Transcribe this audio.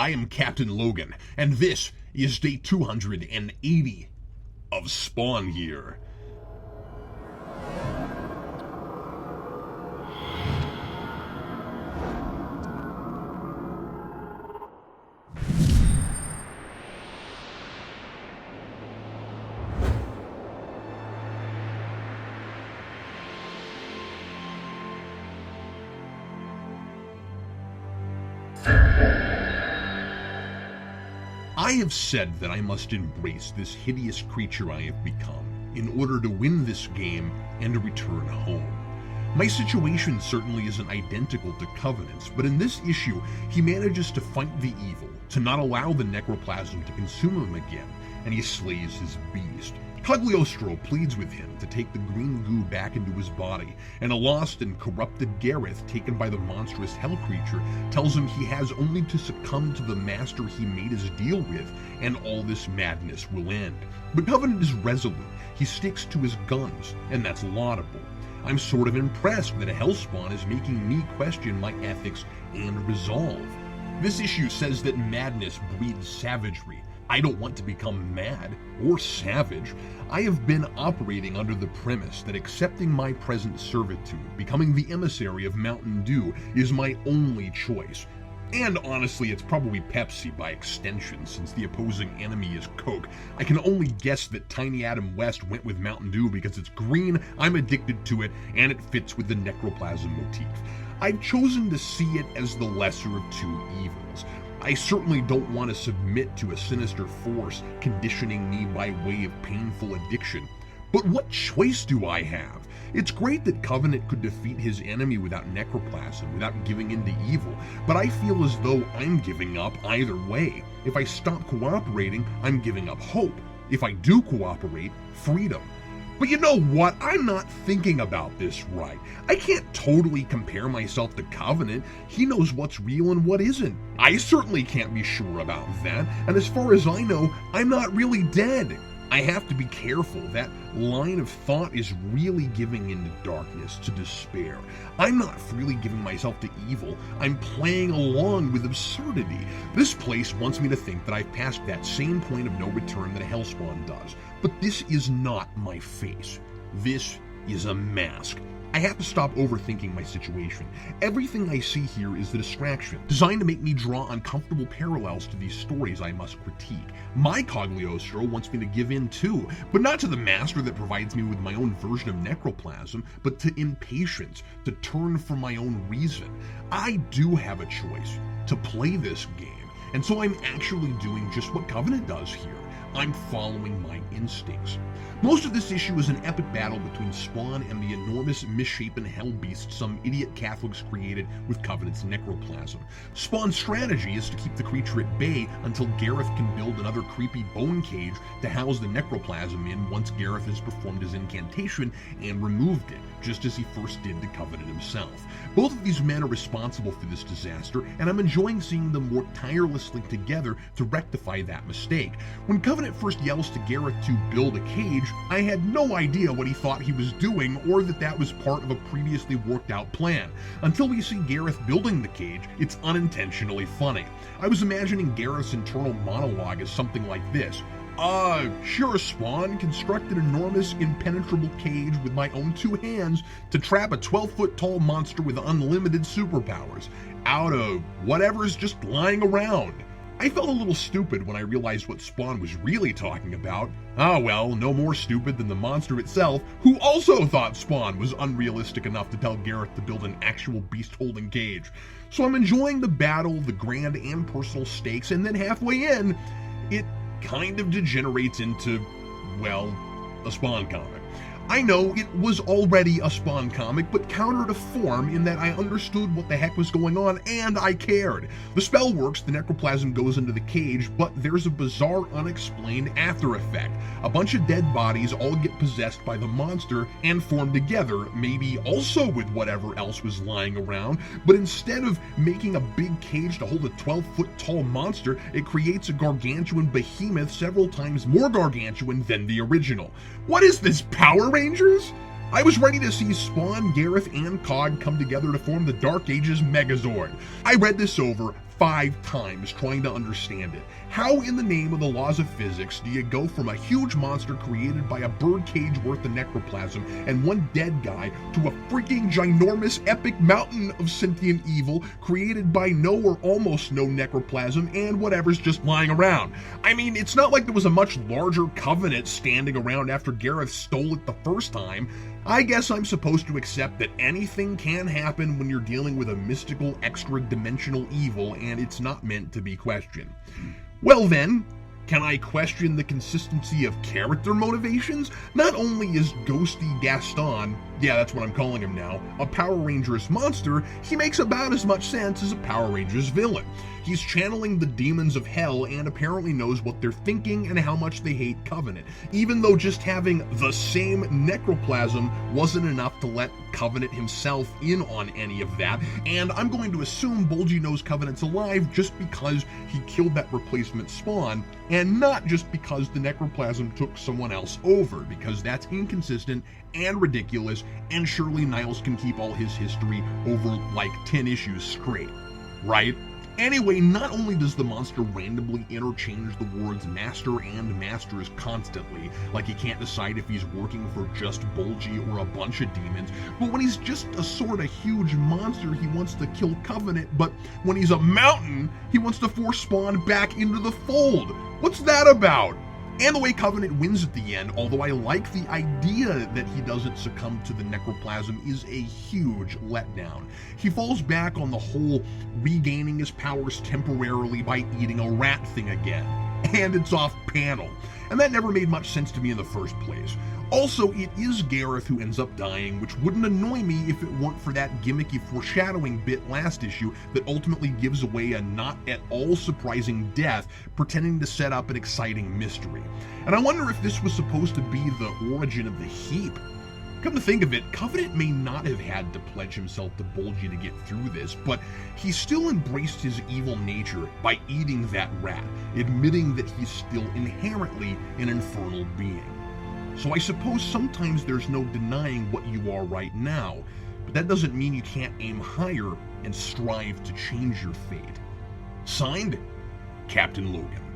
I am Captain Logan, and this is day 280 of Spawn Gear. I have said that I must embrace this hideous creature I have become in order to win this game and return home. My situation certainly isn't identical to Covenant's, but in this issue, he manages to fight the evil, to not allow the necroplasm to consume him again, and he slays his beast. Cagliostro pleads with him to take the green goo back into his body, and a lost and corrupted Gareth, taken by the monstrous hell creature, tells him he has only to succumb to the master he made his deal with, and all this madness will end. But Covenant is resolute. He sticks to his guns, and that's laudable. I'm sort of impressed that a Hellspawn is making me question my ethics and resolve. This issue says that madness breeds savagery. I don't want to become mad or savage. I have been operating under the premise that accepting my present servitude, becoming the emissary of Mountain Dew, is my only choice. And honestly, it's probably Pepsi by extension, since the opposing enemy is Coke. I can only guess that Tiny Adam West went with Mountain Dew because it's green, I'm addicted to it, and it fits with the necroplasm motif. I've chosen to see it as the lesser of two evils. I certainly don't want to submit to a sinister force conditioning me by way of painful addiction. But what choice do I have? It's great that Covenant could defeat his enemy without necroplasm, without giving in to evil, but I feel as though I'm giving up either way. If I stop cooperating, I'm giving up hope. If I do cooperate, freedom. But you know what? I'm not thinking about this right. I can't totally compare myself to Covenant. He knows what's real and what isn't. I certainly can't be sure about that, and as far as I know, I'm not really dead. I have to be careful. That line of thought is really giving into darkness, to despair. I'm not freely giving myself to evil. I'm playing along with absurdity. This place wants me to think that I've passed that same point of no return that a Hellspawn does. But this is not my face. This is a mask. I have to stop overthinking my situation. Everything I see here is the distraction, designed to make me draw uncomfortable parallels to these stories I must critique. My Cagliostro wants me to give in too, but not to the master that provides me with my own version of necroplasm, but to impatience, to turn from my own reason. I do have a choice to play this game, and so I'm actually doing just what Covenant does here. I'm following my instincts. Most of this issue is an epic battle between Spawn and the enormous misshapen hell beast some idiot Catholics created with Covenant's necroplasm. Spawn's strategy is to keep the creature at bay until Gareth can build another creepy bone cage to house the necroplasm in once Gareth has performed his incantation and removed it, just as he first did to Covenant himself. Both of these men are responsible for this disaster, and I'm enjoying seeing them work tirelessly together to rectify that mistake. When Covenant first yells to Gareth to build a cage, I had no idea what he thought he was doing or that that was part of a previously worked out plan. Until we see Gareth building the cage, it's unintentionally funny. I was imagining Gareth's internal monologue as something like this. Sure, Spawn, constructed an enormous, impenetrable cage with my own two hands to trap a 12-foot tall monster with unlimited superpowers out of whatever's just lying around. I felt a little stupid when I realized what Spawn was really talking about. Ah well, no more stupid than the monster itself, who also thought Spawn was unrealistic enough to tell Gareth to build an actual beast-holding cage. So I'm enjoying the battle, the grand and personal stakes, and then halfway in, it kind of degenerates into, well, a Spawn comic. I know it was already a Spawn comic, but counter to form in that I understood what the heck was going on and I cared. The spell works, the necroplasm goes into the cage, but there's a bizarre unexplained after effect. A bunch of dead bodies all get possessed by the monster and form together, maybe also with whatever else was lying around, but instead of making a big cage to hold a 12-foot tall monster, it creates a gargantuan behemoth several times more gargantuan than the original. What is this, Power Rangers? I was ready to see Spawn, Gareth, and Cog come together to form the Dark Ages Megazord. I read this over 5 times trying to understand it. How in the name of the laws of physics do you go from a huge monster created by a birdcage worth of necroplasm and one dead guy to a freaking ginormous epic mountain of sentient evil created by no or almost no necroplasm and whatever's just lying around? I mean, it's not like there was a much larger covenant standing around after Gareth stole it the first time. I guess I'm supposed to accept that anything can happen when you're dealing with a mystical extra-dimensional evil and it's not meant to be questioned. Well then, can I question the consistency of character motivations? Not only is Ghosty Gaston, yeah, that's what I'm calling him now, a Power Rangers monster, he makes about as much sense as a Power Rangers villain. He's channeling the demons of hell and apparently knows what they're thinking and how much they hate Covenant, even though just having the same necroplasm wasn't enough to let Covenant himself in on any of that, and I'm going to assume Bulgy knows Covenant's alive just because he killed that replacement spawn, and not just because the necroplasm took someone else over, because that's inconsistent and ridiculous, and surely Niles can keep all his history over like 10 issues straight, right? Anyway, not only does the monster randomly interchange the words master and masters constantly, like he can't decide if he's working for just Bulgy or a bunch of demons, but when he's just a sort of huge monster, he wants to kill Covenant, but when he's a mountain, he wants to force Spawn back into the fold. What's that about? And the way Covenant wins at the end, although I like the idea that he doesn't succumb to the necroplasm, is a huge letdown. He falls back on the whole regaining his powers temporarily by eating a rat thing again. And it's off panel. And that never made much sense to me in the first place. Also, it is Gareth who ends up dying, which wouldn't annoy me if it weren't for that gimmicky foreshadowing bit last issue that ultimately gives away a not at all surprising death, pretending to set up an exciting mystery. And I wonder if this was supposed to be the origin of the heap. Come to think of it, Covenant may not have had to pledge himself to Bulgy to get through this, but he still embraced his evil nature by eating that rat, admitting that he's still inherently an infernal being. So I suppose sometimes there's no denying what you are right now, but that doesn't mean you can't aim higher and strive to change your fate. Signed, Captain Logan.